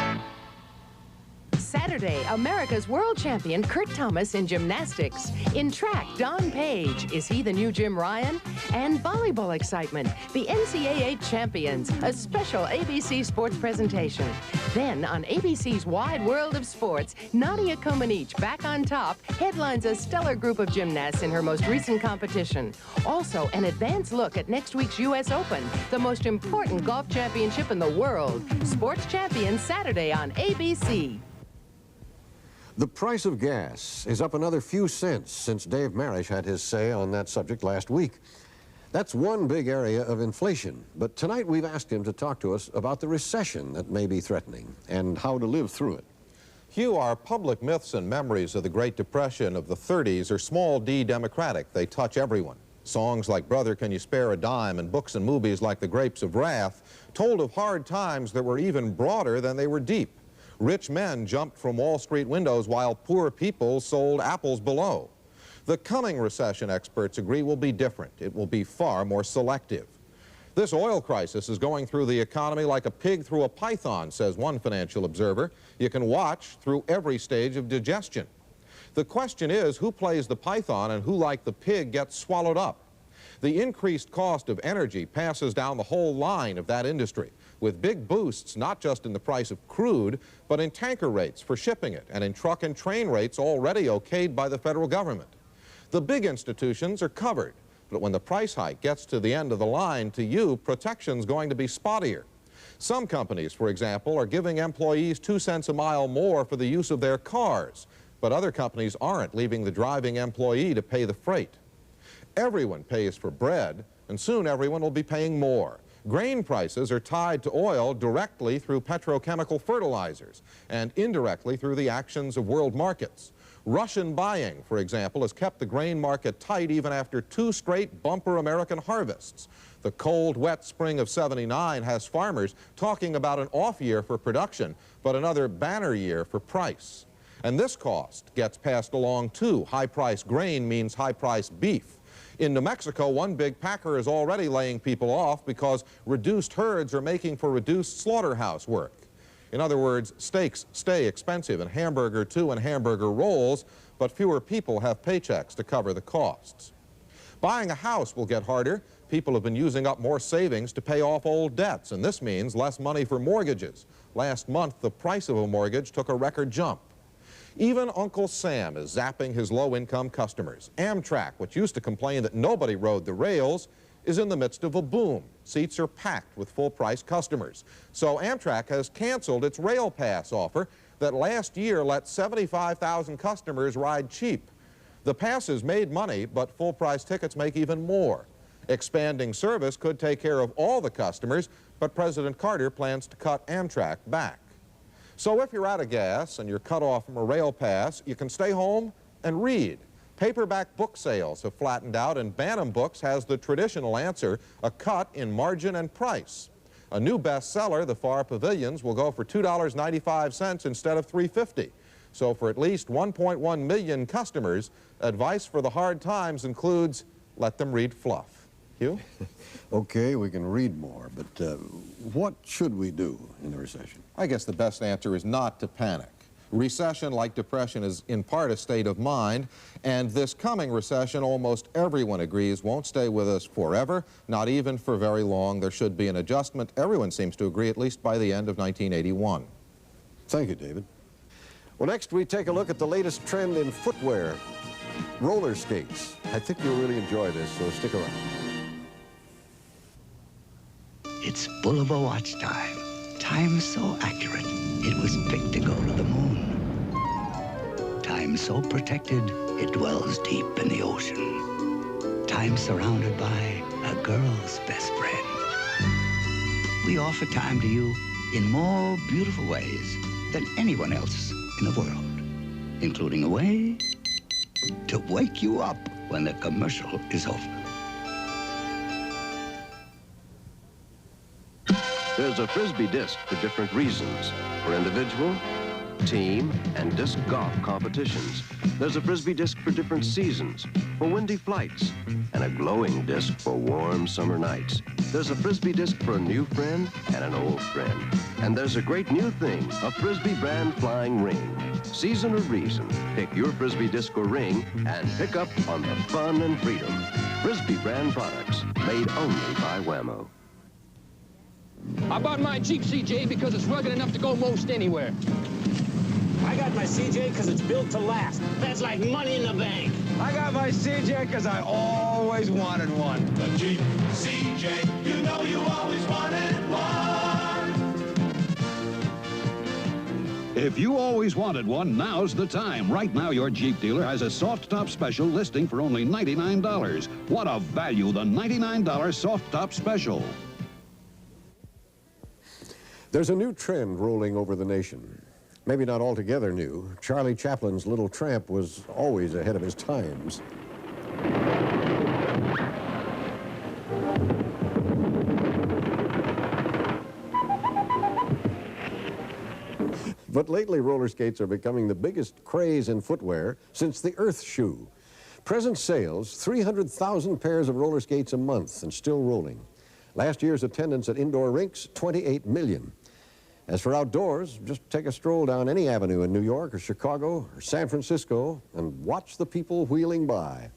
Saturday, America's world champion Kurt Thomas in gymnastics. In track, Don Page. Is he the new Jim Ryan? And volleyball excitement, the NCAA champions, a special ABC Sports presentation. Then, on ABC's Wide World of Sports, Nadia Comaneci, back on top, headlines a stellar group of gymnasts in her most recent competition. Also, an advanced look at next week's U.S. Open, the most important golf championship in the world. Sports Champions, Saturday on ABC. The price of gas is up another few cents since Dave Marish had his say on that subject last week. That's one big area of inflation, but tonight we've asked him to talk to us about the recession that may be threatening and how to live through it. Hugh, our public myths and memories of the Great Depression of the 30s are small d democratic. They touch everyone. Songs like Brother, Can You Spare a Dime and books and movies like The Grapes of Wrath told of hard times that were even broader than they were deep. Rich men jumped from Wall Street windows while poor people sold apples below. The coming recession, experts agree, will be different. It will be far more selective. This oil crisis is going through the economy like a pig through a python, says one financial observer. You can watch through every stage of digestion. The question is, who plays the python and who, like the pig, gets swallowed up? The increased cost of energy passes down the whole line of that industry, with big boosts not just in the price of crude, but in tanker rates for shipping it, and in truck and train rates already okayed by the federal government. The big institutions are covered, but when the price hike gets to the end of the line, to you, protection's going to be spottier. Some companies, for example, are giving employees 2 cents a mile more for the use of their cars, but other companies aren't, leaving the driving employee to pay the freight. Everyone pays for bread, and soon everyone will be paying more. Grain prices are tied to oil directly through petrochemical fertilizers and indirectly through the actions of world markets. Russian buying, for example, has kept the grain market tight even after 2 straight bumper American harvests. The cold, wet spring of '79 has farmers talking about an off year for production, but another banner year for price. And this cost gets passed along too. High-priced grain means high-priced beef. In New Mexico, one big packer is already laying people off because reduced herds are making for reduced slaughterhouse work. In other words, steaks stay expensive, and hamburger too, and hamburger rolls, but fewer people have paychecks to cover the costs. Buying a house will get harder. People have been using up more savings to pay off old debts, and this means less money for mortgages. Last month, the price of a mortgage took a record jump. Even Uncle Sam is zapping his low-income customers. Amtrak, which used to complain that nobody rode the rails, is in the midst of a boom. Seats are packed with full-price customers. So Amtrak has canceled its Rail Pass offer that last year let 75,000 customers ride cheap. The passes made money, but full-price tickets make even more. Expanding service could take care of all the customers, but President Carter plans to cut Amtrak back. So if you're out of gas and you're cut off from a rail pass, you can stay home and read. Paperback book sales have flattened out, and Bantam Books has the traditional answer, a cut in margin and price. A new bestseller, The Far Pavilions, will go for $2.95 instead of $3.50. So for at least 1.1 million customers, advice for the hard times includes, let them read fluff. Hugh? Okay, we can read more, but what should we do in the recession? I guess the best answer is not to panic. Recession, like depression, is in part a state of mind, and this coming recession, almost everyone agrees, won't stay with us forever, not even for very long. There should be an adjustment. Everyone seems to agree, at least by the end of 1981. Thank you, David. Well, next we take a look at the latest trend in footwear, roller skates. I think you'll really enjoy this, so stick around. It's Boulevard watch time. Time so accurate, it was picked to go to the moon. Time so protected, it dwells deep in the ocean. Time surrounded by a girl's best friend. We offer time to you in more beautiful ways than anyone else in the world, including a way to wake you up when the commercial is over. There's a Frisbee disc for different reasons. For individual, team, and disc golf competitions. There's a Frisbee disc for different seasons, for windy flights, and a glowing disc for warm summer nights. There's a Frisbee disc for a new friend and an old friend. And there's a great new thing, a Frisbee brand flying ring. Season or reason, pick your Frisbee disc or ring and pick up on the fun and freedom. Frisbee brand products, made only by Wham-O. I bought my Jeep CJ because it's rugged enough to go most anywhere. I got my CJ because it's built to last. That's like money in the bank. I got my CJ because I always wanted one. The Jeep CJ, you know you always wanted one. If you always wanted one, now's the time. Right now, your Jeep dealer has a soft top special listing for only $99. What a value, the $99 soft top special. There's a new trend rolling over the nation. Maybe not altogether new. Charlie Chaplin's Little Tramp was always ahead of his times. But lately, roller skates are becoming the biggest craze in footwear since the Earth shoe. Present sales, 300,000 pairs of roller skates a month and still rolling. Last year's attendance at indoor rinks, 28 million. As for outdoors, just take a stroll down any avenue in New York or Chicago or San Francisco and watch the people wheeling by.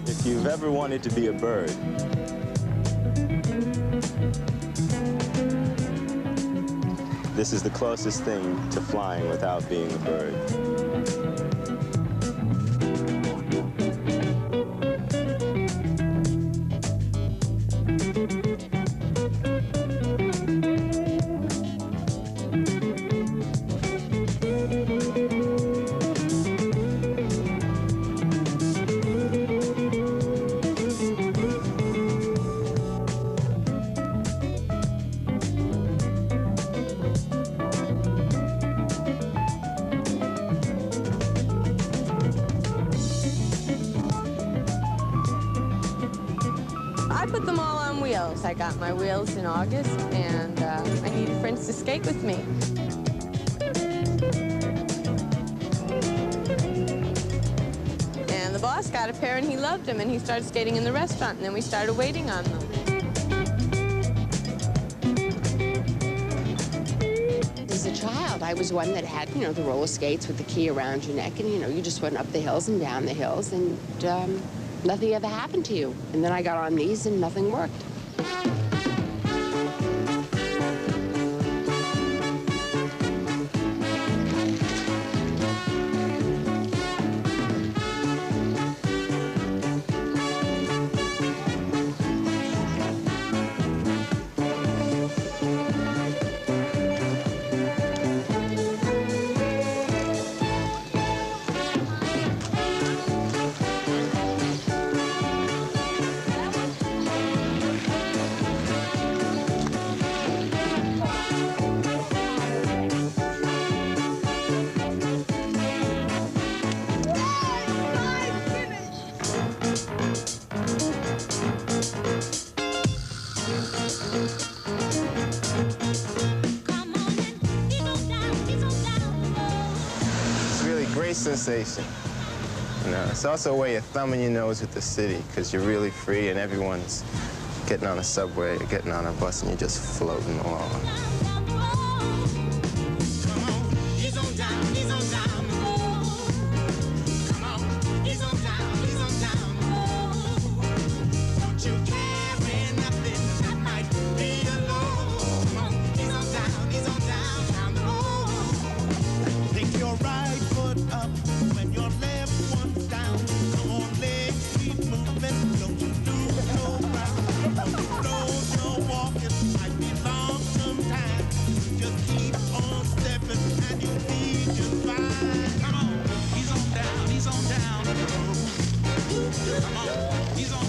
If you've ever wanted to be a bird, this is the closest thing to flying without being a bird. I got my wheels in August, and I needed friends to skate with me. And the boss got a pair, and he loved them, and he started skating in the restaurant, and then we started waiting on them. As a child, I was one that had, you know, the roller skates with the key around your neck, and, you know, you just went up the hills and down the hills, and nothing ever happened to you. And then I got on these, and nothing worked. Sensation. You know, it's also a way of thumbing your nose at the city because you're really free and everyone's getting on a subway or getting on a bus and you're just floating along.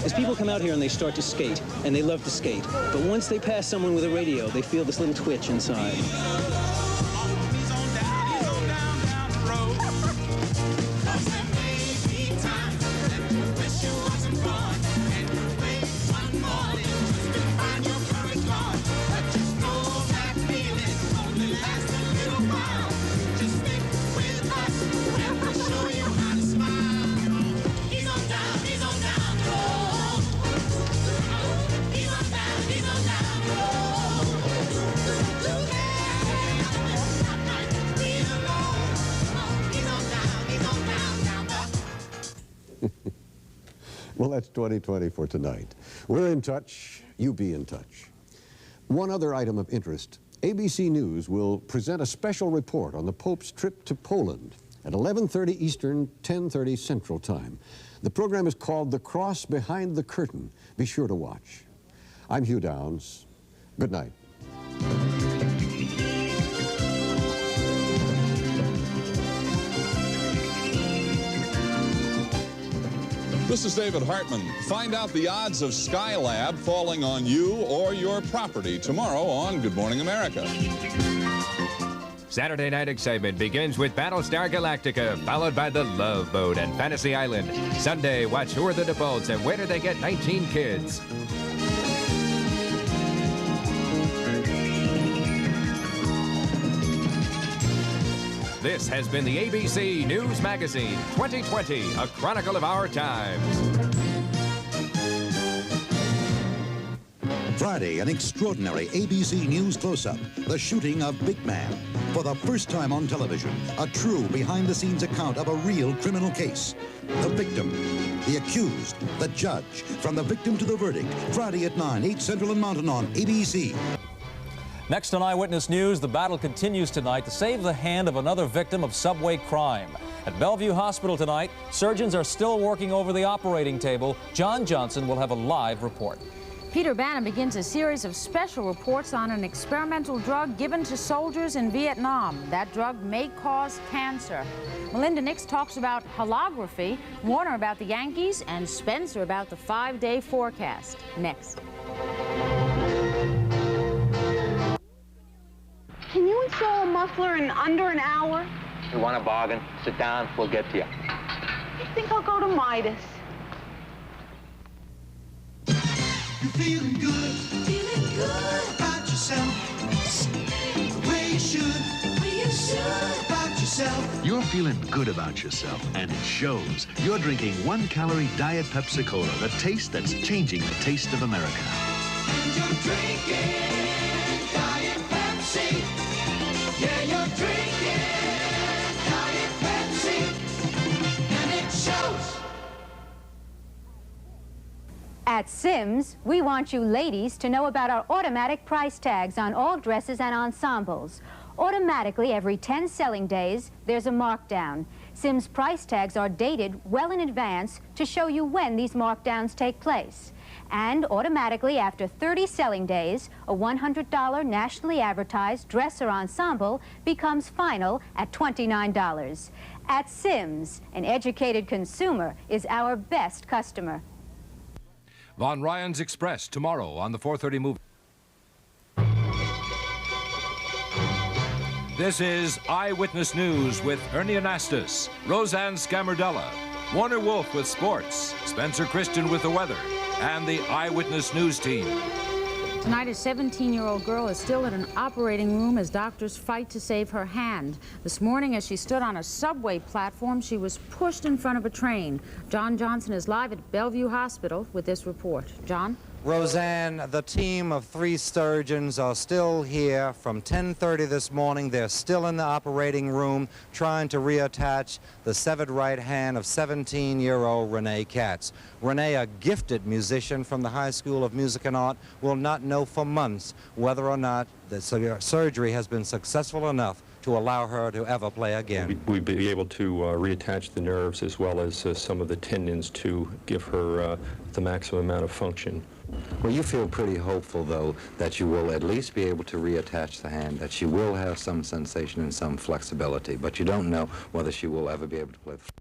As people come out here and they start to skate, and they love to skate, but once they pass someone with a radio, they feel this little twitch inside. Well, that's 2020 for tonight. We're in touch. You be in touch. One other item of interest. ABC News will present a special report on the Pope's trip to Poland at 11:30 Eastern, 10:30 Central Time. The program is called The Cross Behind the Curtain. Be sure to watch. I'm Hugh Downs. Good night. This is David Hartman. Find out the odds of Skylab falling on you or your property tomorrow on Good Morning America. Saturday night excitement begins with Battlestar Galactica, followed by The Love Boat and Fantasy Island. Sunday, watch Who Are the Defaults and Where Did They Get 19 Kids? This has been the ABC News Magazine 2020, a chronicle of our times. Friday, an extraordinary ABC News close-up, the shooting of Big Man. For the first time on television, a true behind-the-scenes account of a real criminal case. The victim, the accused, the judge, from the victim to the verdict. Friday at 9, 8 Central and Mountain on ABC. Next on Eyewitness News, the battle continues tonight to save the hand of another victim of subway crime. At Bellevue Hospital tonight, surgeons are still working over the operating table. John Johnson will have a live report. Peter Bannon begins a series of special reports on an experimental drug given to soldiers in Vietnam. That drug may cause cancer. Melinda Nix talks about holography, Warner about the Yankees, and Spencer about the 5-day forecast. Next. Can you install a muffler in under an hour? You want a bargain? Sit down, we'll get to you. I think I'll go to Midas. You're feeling good about yourself, the way you should about yourself. You're feeling good about yourself, and it shows. You're drinking 1-calorie Diet Pepsi Cola, the taste that's changing the taste of America. And you're drinking Diet Pepsi. Yeah, you're drinking Diet Pepsi, and it shows. At Sims, we want you ladies to know about our automatic price tags on all dresses and ensembles. Automatically, every 10 selling days, there's a markdown. Sims price tags are dated well in advance to show you when these markdowns take place. And automatically, after 30 selling days, a $100 nationally advertised dress or ensemble becomes final at $29. At Sims, an educated consumer is our best customer. Von Ryan's Express tomorrow on the 4:30 movie. This is Eyewitness News with Ernie Anastas, Roseanne Scamardella, Warner Wolf with sports, Spencer Christian with the weather, and the Eyewitness News team. Tonight, a 17-year-old girl is still in an operating room as doctors fight to save her hand. This morning, as she stood on a subway platform, she was pushed in front of a train. John Johnson is live at Bellevue Hospital with this report. John? Roseanne, the team of 3 surgeons are still here from 10:30 this morning. They're still in the operating room trying to reattach the severed right hand of 17-year-old Renee Katz. Renee, a gifted musician from the High School of Music and Art, will not know for months whether or not the surgery has been successful enough to allow her to ever play again. We'd be able to reattach the nerves as well as some of the tendons to give her the maximum amount of function. Well, you feel pretty hopeful, though, that you will at least be able to reattach the hand, that she will have some sensation and some flexibility, but you don't know whether she will ever be able to play the